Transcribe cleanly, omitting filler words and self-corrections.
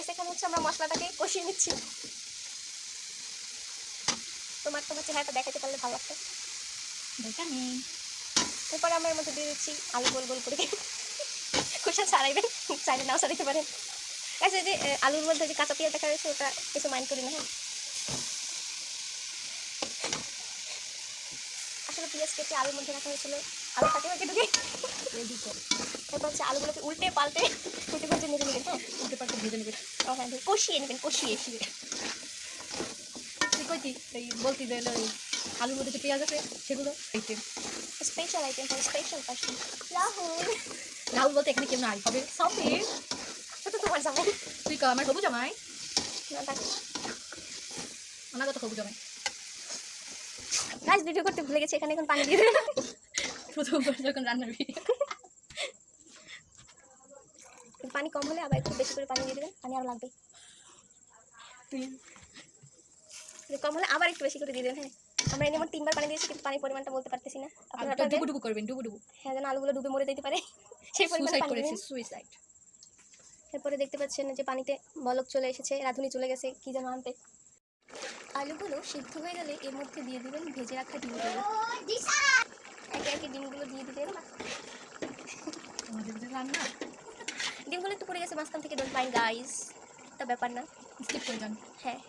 Guys এখানে হচ্ছে আমরা মশলাটাকে কষিয়ে নিচ্ছি। তোমার চেহারাটা দেখাতে পারলে ভালো লাগতো। দেখা নেই। এরপরে আমরা এর মধ্যে দিয়ে দিচ্ছি আলু গোল গোল করে, খোসা ছাড়াইবেন, চাইলে নাও ছাড়াইতে পারেন। আচ্ছা যে আলুর মধ্যে যে কাঁচা পেঁয়াজ দেখা যাচ্ছে ওটা কিছু মাইন্ড করি না। হ্যাঁ আসলে পেঁয়াজ কেটে আলুর মধ্যে রাখা হয়েছিল, আলুটাকে কেটে ঢুকে এরপর হচ্ছে আলুগুলোকে উল্টে পাল্টে উল্টে পাল্টে নেড়ে নেবেন। হ্যাঁ উল্টে পাল্টে ভেজে নেবেন। ও হ্যাঁ কষিয়ে নেবেন, কষিয়ে তুই কইতি এই বলতি যে ওই আলুর মধ্যে যে পেঁয়াজ আছে সেগুলো item special item for special person Rahul. Rahul বলতে এখানে কেউ নাই, হবে সাউথের। তো তোমার জামাই তুই কা আমার হবু জামাই, না থাক। অনাগত হবু জামাই। গাইস ভিডিও করতে ভুলে গেছি, এখানে এখন পানি দিয়ে দেবেন। প্রথমবার যখন রান্নার ভিডিও। পানি কম হলে আবার একটু বেশি করে পানি দিয়ে দেবেন, পানি আরো লাগবে। তুই কম হলে আবার একটু বেশি করে দিয়ে দেবেন। হ্যাঁ আমরা এনে 3বার পানি দিয়েছি কিন্তু পানির পরিমাণটা বলতে পারতেছি না। আলুটা ডুবু ডুবু করবেন, ডুবু ডুবু। হ্যাঁ যেন আলুগুলো ডুবে মরে যেতে পারে সেই পরিমাণে সুইসাইড পানি করেছে, দিবেন। সুইসাইড। এরপরে দেখতে পাচ্ছেন যে পানিতে বলক চলে এসেছে, রাঁধুনি চলে গেছে কি যেন আনতে। আলুগুলো সিদ্ধ হয়ে গেলে এর মধ্যে দিয়ে দিবেন ভেজে রাখা ডিমগুলো। একে একে ডিমগুলো দিয়ে দিবেন। আমাদের যে রান্না ডিমগুলো একটু পড়ে গেছে মাঝখান থেকে, ডোন্ট মাইন্ড গাইস, তা ব্যাপার না, স্কিপ করে যান। হ্যাঁ।